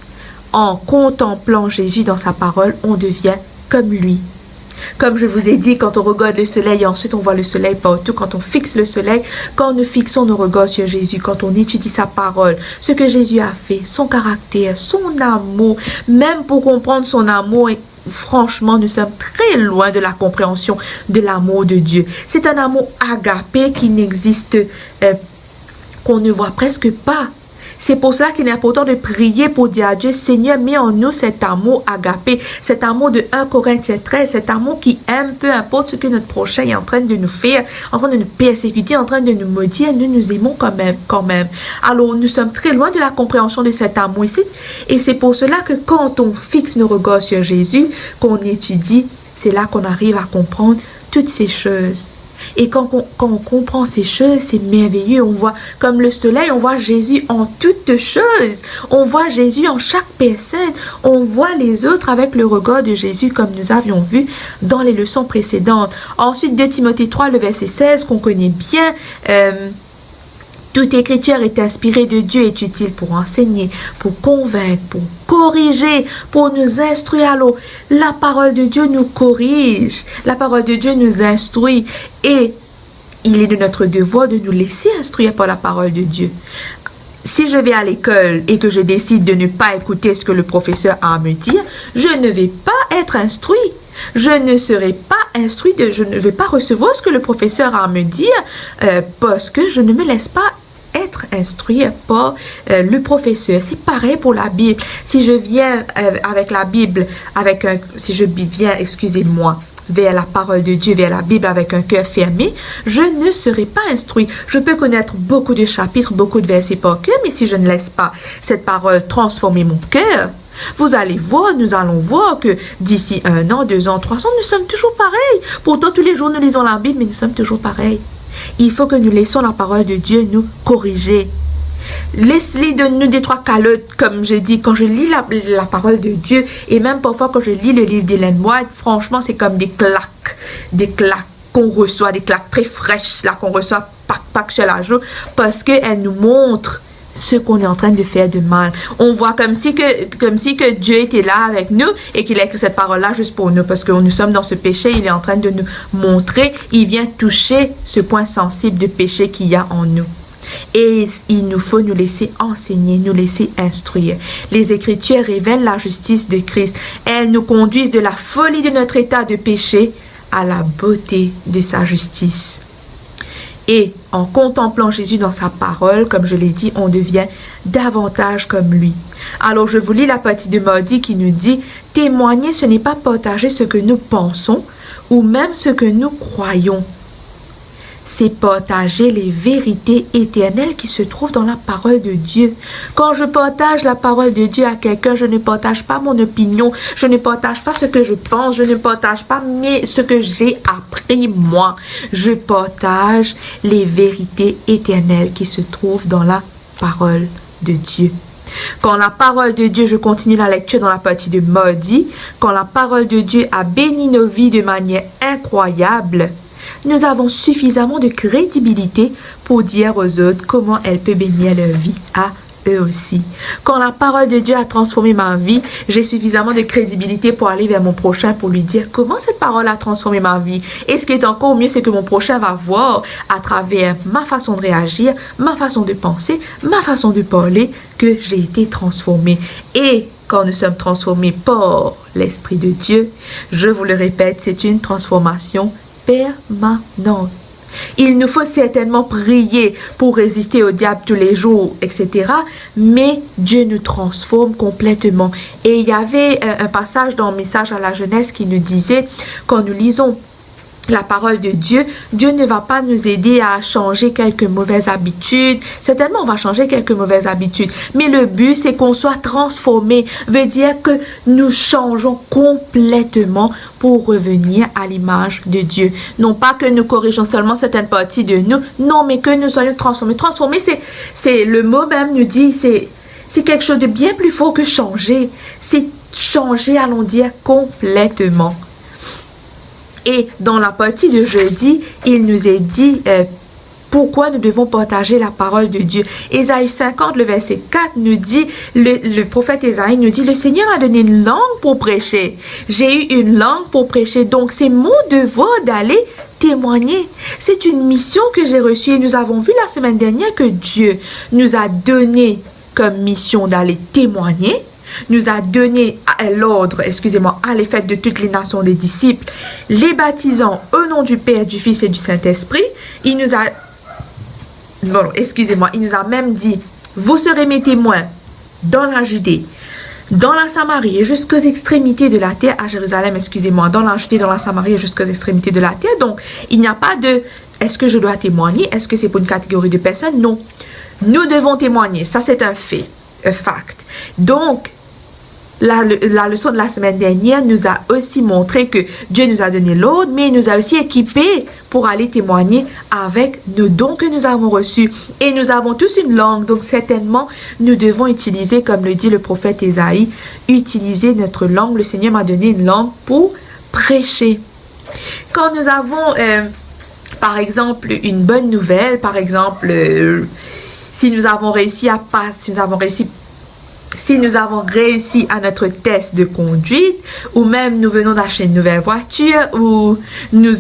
en contemplant Jésus dans sa parole, on devient comme lui. Comme je vous ai dit, quand on regarde le soleil, et ensuite on voit le soleil partout, quand on fixe le soleil, quand nous fixons nos regards sur Jésus, quand on étudie sa parole, ce que Jésus a fait, son caractère, son amour, même pour comprendre son amour, franchement, nous sommes très loin de la compréhension de l'amour de Dieu. C'est un amour agapé qui n'existe, qu'on ne voit presque pas. C'est pour cela qu'il est important de prier pour dire à Dieu, Seigneur, mets en nous cet amour agapé, cet amour de 1 Corinthiens 13, cet amour qui aime, peu importe ce que notre prochain est en train de nous faire, en train de nous persécuter, en train de nous maudire, nous aimons quand même. Alors, nous sommes très loin de la compréhension de cet amour ici. Et c'est pour cela que quand on fixe nos regards sur Jésus, qu'on étudie, c'est là qu'on arrive à comprendre toutes ces choses. Et quand on comprend ces choses, c'est merveilleux. On voit, comme le soleil, on voit Jésus en toutes choses. On voit Jésus en chaque personne. On voit les autres avec le regard de Jésus, comme nous avions vu dans les leçons précédentes. Ensuite, 2 Timothée 3, le verset 16, qu'on connaît bien. Toute écriture est inspirée de Dieu, est utile pour enseigner, pour convaincre, pour corriger, pour nous instruire. Alors, la parole de Dieu nous corrige, la parole de Dieu nous instruit et il est de notre devoir de nous laisser instruire par la parole de Dieu. Si je vais à l'école et que je décide de ne pas écouter ce que le professeur a à me dire, je ne vais pas être instruit. Je ne serai pas instruit, je ne vais pas recevoir ce que le professeur a à me dire parce que je ne me laisse pas être instruit par le professeur. C'est pareil pour la Bible. Si je viens avec la Bible, vers la parole de Dieu, vers la Bible avec un cœur fermé, je ne serai pas instruit. Je peux connaître beaucoup de chapitres, beaucoup de versets par cœur, mais si je ne laisse pas cette parole transformer mon cœur, vous allez voir, nous allons voir que d'ici 1 an, 2 ans, 3 ans, nous sommes toujours pareils. Pourtant, tous les jours, nous lisons la Bible, mais nous sommes toujours pareils. Il faut que nous laissions la parole de Dieu nous corriger. Laisse-les de nous des 3 calottes, comme je dis, quand je lis la parole de Dieu, et même parfois quand je lis le livre d'Ellen White, franchement, c'est comme des claques qu'on reçoit, des claques très fraîches, là, qu'on reçoit pac sur la joue, parce qu'elles nous montrent ce qu'on est en train de faire de mal. On voit comme si que Dieu était là avec nous et qu'il a écrit cette parole-là juste pour nous, parce que nous sommes dans ce péché, il est en train de nous montrer, il vient toucher ce point sensible de péché qu'il y a en nous. Et il nous faut nous laisser enseigner, nous laisser instruire. Les Écritures révèlent la justice de Christ. Elles nous conduisent de la folie de notre état de péché à la beauté de sa justice. Et en contemplant Jésus dans sa parole, comme je l'ai dit, on devient davantage comme lui. Alors je vous lis la partie de mardi qui nous dit « Témoigner, ce n'est pas partager ce que nous pensons ou même ce que nous croyons. C'est partager les vérités éternelles qui se trouvent dans la parole de Dieu. Quand je partage la parole de Dieu à quelqu'un, je ne partage pas mon opinion, je ne partage pas ce que je pense, je ne partage pas ce que j'ai appris moi. Je partage les vérités éternelles qui se trouvent dans la parole de Dieu. Quand la parole de Dieu, je continue la lecture dans la partie de mardi, quand la parole de Dieu a béni nos vies de manière incroyable, nous avons suffisamment de crédibilité pour dire aux autres comment elle peut bénir leur vie à eux aussi. Quand la parole de Dieu a transformé ma vie, j'ai suffisamment de crédibilité pour aller vers mon prochain pour lui dire comment cette parole a transformé ma vie. Et ce qui est encore mieux, c'est que mon prochain va voir à travers ma façon de réagir, ma façon de penser, ma façon de parler, que j'ai été transformée. Et quand nous sommes transformés par l'Esprit de Dieu, je vous le répète, c'est une transformation permanente. Il nous faut certainement prier pour résister au diable tous les jours, etc. Mais Dieu nous transforme complètement. Et il y avait un passage dans le message à la jeunesse qui nous disait, quand nous lisons la parole de Dieu, Dieu ne va pas nous aider à changer quelques mauvaises habitudes. Certainement, on va changer quelques mauvaises habitudes. Mais le but, c'est qu'on soit transformé. Veut dire que nous changeons complètement pour revenir à l'image de Dieu. Non pas que nous corrigeons seulement certaines parties de nous. Non, mais que nous soyons transformés. Transformer, c'est le mot même nous dit, c'est quelque chose de bien plus fort que changer. C'est changer, allons dire, complètement. Et dans la partie de jeudi, il nous est dit pourquoi nous devons partager la parole de Dieu. Ésaïe 50, le verset 4 nous dit, le prophète Ésaïe nous dit, le Seigneur a donné une langue pour prêcher. J'ai eu une langue pour prêcher, donc c'est mon devoir d'aller témoigner. C'est une mission que j'ai reçue et nous avons vu la semaine dernière que Dieu nous a donné comme mission d'aller témoigner. Nous a donné l'ordre, à l'effet de toutes les nations des disciples, les baptisant au nom du Père, du Fils et du Saint-Esprit. Il nous a même dit, vous serez mes témoins dans la Judée, dans la Samarie et jusqu'aux extrémités de la terre, à Jérusalem, dans la Judée, dans la Samarie et jusqu'aux extrémités de la terre. Donc, il n'y a pas de, est-ce que je dois témoigner? Est-ce que c'est pour une catégorie de personnes? Non. Nous devons témoigner. Ça, c'est un fait, un fact. Donc, la leçon de la semaine dernière nous a aussi montré que Dieu nous a donné l'ordre, mais il nous a aussi équipés pour aller témoigner avec nos dons que nous avons reçus. Et nous avons tous une langue, donc certainement nous devons utiliser, comme le dit le prophète Ésaïe, utiliser notre langue. Le Seigneur m'a donné une langue pour prêcher. Quand nous avons, par exemple, une bonne nouvelle, par exemple, si nous avons réussi à notre test de conduite, ou même nous venons d'acheter une nouvelle voiture, ou nous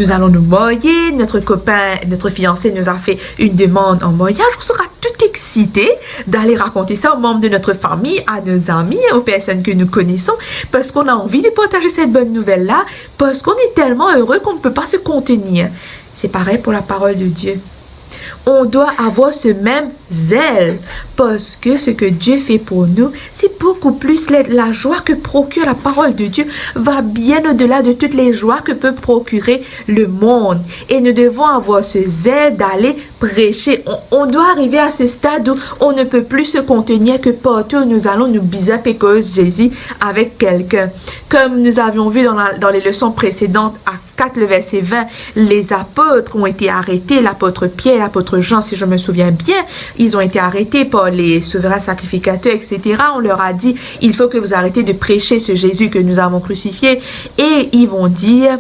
allons nous marier, notre copain, notre fiancé nous a fait une demande en mariage, on sera tout excité d'aller raconter ça aux membres de notre famille, à nos amis, aux personnes que nous connaissons, parce qu'on a envie de partager cette bonne nouvelle-là, parce qu'on est tellement heureux qu'on ne peut pas se contenir. C'est pareil pour la parole de Dieu. On doit avoir ce même zèle parce que ce que Dieu fait pour nous, c'est beaucoup plus la joie que procure la parole de Dieu va bien au-delà de toutes les joies que peut procurer le monde. Et nous devons avoir ce zèle d'aller prêcher. On doit arriver à ce stade où on ne peut plus se contenir, que partout où nous allons nous bisaper cause Jésus avec quelqu'un. Comme nous avions vu dans les leçons précédentes à 4, le verset 20, les apôtres ont été arrêtés, l'apôtre Pierre, l'apôtre Jean, si je me souviens bien, ils ont été arrêtés par les souverains sacrificateurs, etc. On leur a dit, il faut que vous arrêtez de prêcher ce Jésus que nous avons crucifié. Et ils vont dire,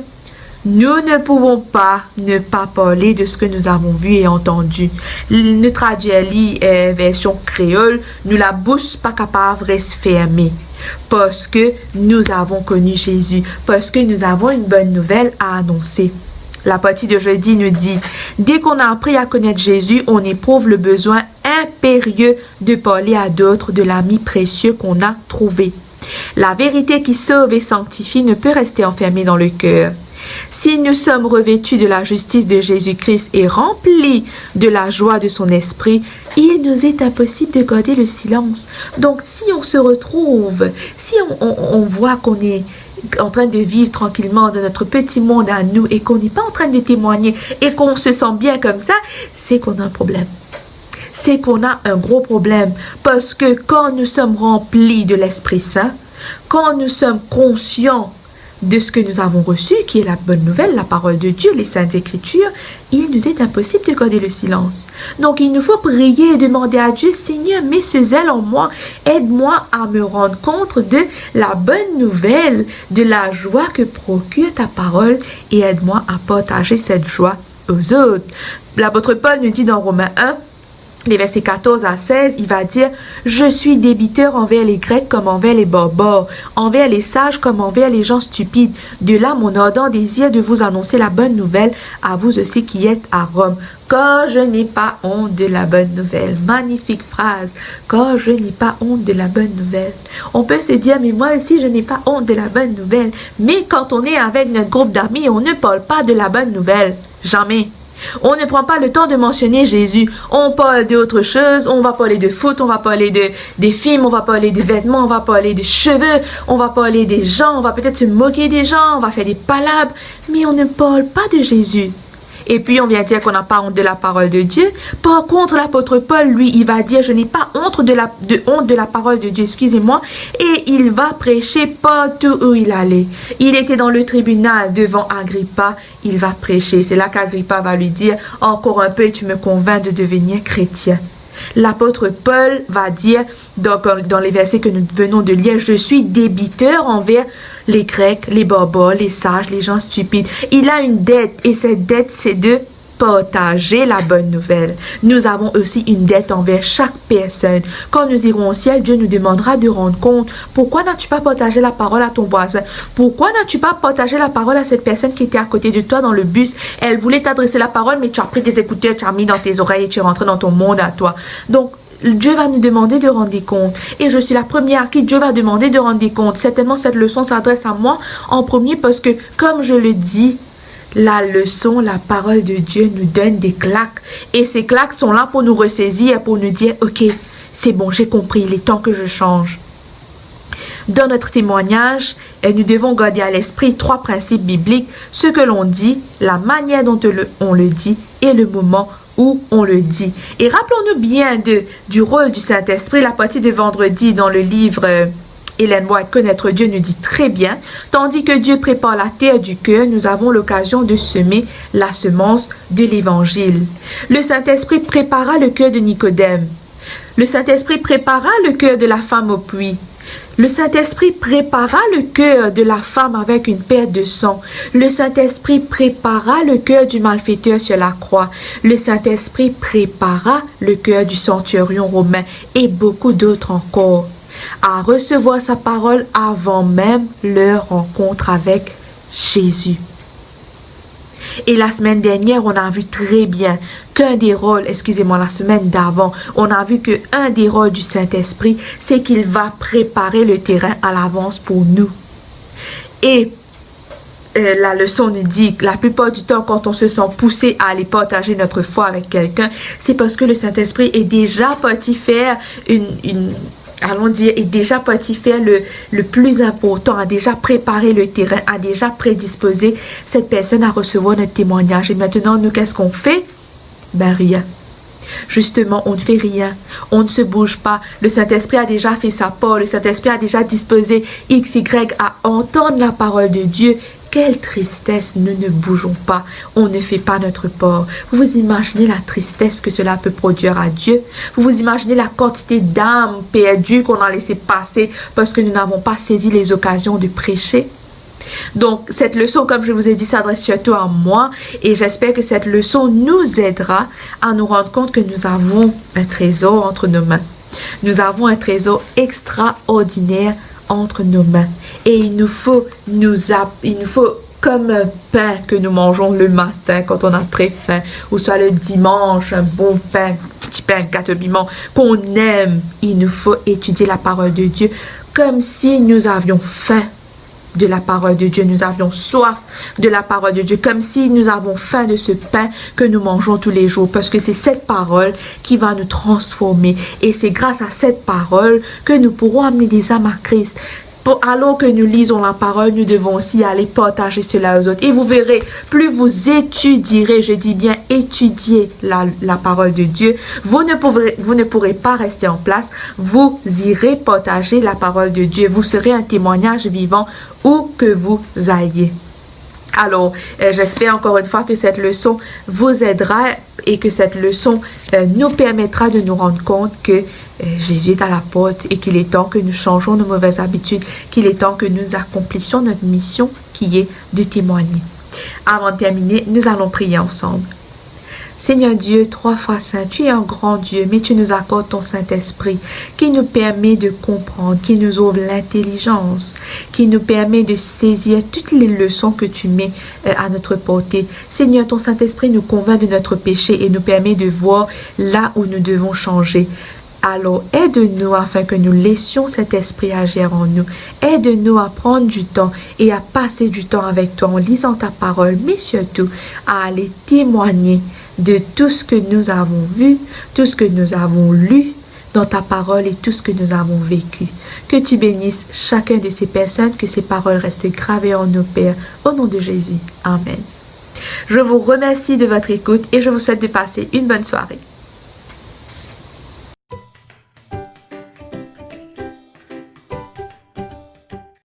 Nous ne pouvons pas ne pas parler de ce que nous avons vu et entendu. Nous traduit version créole, nous la bouche pas capable de se fermer. Parce que nous avons connu Jésus, parce que nous avons une bonne nouvelle à annoncer. La partie de jeudi nous dit, dès qu'on a appris à connaître Jésus, on éprouve le besoin impérieux de parler à d'autres de l'ami précieux qu'on a trouvé. La vérité qui sauve et sanctifie ne peut rester enfermée dans le cœur. Si nous sommes revêtus de la justice de Jésus-Christ et remplis de la joie de son esprit, il nous est impossible de garder le silence. Donc si on se retrouve, si on voit qu'on est en train de vivre tranquillement dans notre petit monde à nous et qu'on n'est pas en train de témoigner et qu'on se sent bien comme ça, c'est qu'on a un problème. C'est qu'on a un gros problème parce que quand nous sommes remplis de l'Esprit Saint, quand nous sommes conscients de ce que nous avons reçu, qui est la bonne nouvelle, la parole de Dieu, les Saintes Écritures, il nous est impossible de garder le silence. Donc, il nous faut prier et demander à Dieu, Seigneur, mets ce zèle en moi, aide-moi à me rendre compte de la bonne nouvelle, de la joie que procure ta parole et aide-moi à partager cette joie aux autres. L'apôtre Paul nous dit dans Romains 1, les versets 14 à 16, il va dire « Je suis débiteur envers les Grecs comme envers les barbares, envers les sages comme envers les gens stupides. De là mon ardent désir de vous annoncer la bonne nouvelle à vous aussi qui êtes à Rome. Car je n'ai pas honte de la bonne nouvelle. » Magnifique phrase. « Car je n'ai pas honte de la bonne nouvelle. » On peut se dire « Mais moi aussi, je n'ai pas honte de la bonne nouvelle. » Mais quand on est avec notre groupe d'amis, on ne parle pas de la bonne nouvelle. Jamais. On ne prend pas le temps de mentionner Jésus. On parle d'autres choses. On va parler de foot, on va parler des films, on va parler de vêtements, on va parler de cheveux, on va parler des gens, on va peut-être se moquer des gens, on va faire des palabres, mais on ne parle pas de Jésus. Et puis on vient dire qu'on n'a pas honte de la parole de Dieu. Par contre, l'apôtre Paul, lui, il va dire, je n'ai pas honte de la parole de Dieu, excusez-moi. Et il va prêcher partout où il allait. Il était dans le tribunal devant Agrippa, il va prêcher. C'est là qu'Agrippa va lui dire, encore un peu et tu me convaincs de devenir chrétien. L'apôtre Paul va dire, dans les versets que nous venons de lire, je suis débiteur envers les Grecs, les barbares, les sages, les gens stupides. Il a une dette et cette dette, c'est de partager la bonne nouvelle. Nous avons aussi une dette envers chaque personne. Quand nous irons au ciel, Dieu nous demandera de rendre compte. Pourquoi n'as-tu pas partagé la parole à ton voisin? Pourquoi n'as-tu pas partagé la parole à cette personne qui était à côté de toi dans le bus? Elle voulait t'adresser la parole, mais tu as pris tes écouteurs, tu as mis dans tes oreilles et tu es rentré dans ton monde à toi. Donc, Dieu va nous demander de rendre des comptes. Et je suis la première à qui Dieu va demander de rendre des comptes. Certainement, cette leçon s'adresse à moi en premier parce que, comme je le dis, la leçon, la parole de Dieu nous donne des claques. Et ces claques sont là pour nous ressaisir, pour nous dire, ok, c'est bon, j'ai compris, il est temps que je change. Dans notre témoignage, nous devons garder à l'esprit 3 principes bibliques, ce que l'on dit, la manière dont on le dit et le moment où on le dit. Et rappelons-nous bien du rôle du Saint-Esprit. La partie de vendredi dans le livre Ellen White, Connaître Dieu, nous dit très bien, tandis que Dieu prépare la terre du cœur, nous avons l'occasion de semer la semence de l'Évangile. Le Saint-Esprit prépara le cœur de Nicodème. Le Saint-Esprit prépara le cœur de la femme au puits. Le Saint-Esprit prépara le cœur de la femme avec une perte de sang. Le Saint-Esprit prépara le cœur du malfaiteur sur la croix. Le Saint-Esprit prépara le cœur du centurion romain et beaucoup d'autres encore à recevoir sa parole avant même leur rencontre avec Jésus. Et la semaine dernière, on a vu très bien qu'un des rôles, la semaine d'avant, on a vu qu'un des rôles du Saint-Esprit, c'est qu'il va préparer le terrain à l'avance pour nous. Et la leçon nous dit que la plupart du temps, quand on se sent poussé à aller partager notre foi avec quelqu'un, c'est parce que le Saint-Esprit est déjà parti faire est déjà parti faire le plus important, a déjà préparé le terrain, a déjà prédisposé cette personne à recevoir notre témoignage. Et maintenant, nous, qu'est-ce qu'on fait? Ben rien. Justement, on ne fait rien. On ne se bouge pas. Le Saint-Esprit a déjà fait sa part. Le Saint-Esprit a déjà disposé X, Y à entendre la parole de Dieu. Quelle tristesse, nous ne bougeons pas, on ne fait pas notre part. Vous vous imaginez la tristesse que cela peut produire à Dieu? Vous vous imaginez la quantité d'âmes perdues qu'on a laissé passer parce que nous n'avons pas saisi les occasions de prêcher? Donc, cette leçon, comme je vous ai dit, s'adresse surtout à moi et j'espère que cette leçon nous aidera à nous rendre compte que nous avons un trésor entre nos mains. Nous avons un trésor extraordinaire entre nos mains et il nous faut comme un pain que nous mangeons le matin quand on a très faim, ou soit le dimanche, un bon pain, petit pain gâteau piment qu'on aime. Il nous faut étudier la parole de Dieu comme si nous avions faim de la parole de Dieu, nous avions soif de la parole de Dieu, comme si nous avons faim de ce pain que nous mangeons tous les jours, parce que c'est cette parole qui va nous transformer et c'est grâce à cette parole que nous pourrons amener des âmes à Christ. Alors que nous lisons la parole, nous devons aussi aller partager cela aux autres. Et vous verrez, plus vous étudierez, je dis bien étudier la parole de Dieu, vous ne pourrez pas rester en place. Vous irez partager la parole de Dieu. Vous serez un témoignage vivant où que vous alliez. Alors, j'espère encore une fois que cette leçon vous aidera et que cette leçon nous permettra de nous rendre compte que Jésus est à la porte et qu'il est temps que nous changeons nos mauvaises habitudes, qu'il est temps que nous accomplissions notre mission qui est de témoigner. Avant de terminer, nous allons prier ensemble. Seigneur Dieu, 3 fois saint, tu es un grand Dieu, mais tu nous accordes ton Saint-Esprit qui nous permet de comprendre, qui nous ouvre l'intelligence, qui nous permet de saisir toutes les leçons que tu mets à notre portée. Seigneur, ton Saint-Esprit nous convainc de notre péché et nous permet de voir là où nous devons changer. Alors, aide-nous afin que nous laissions cet esprit agir en nous. Aide-nous à prendre du temps et à passer du temps avec toi en lisant ta parole, mais surtout à aller témoigner de tout ce que nous avons vu, tout ce que nous avons lu dans ta parole et tout ce que nous avons vécu. Que tu bénisses chacun de ces personnes, que ces paroles restent gravées en nos pères. Au nom de Jésus. Amen. Je vous remercie de votre écoute et je vous souhaite de passer une bonne soirée.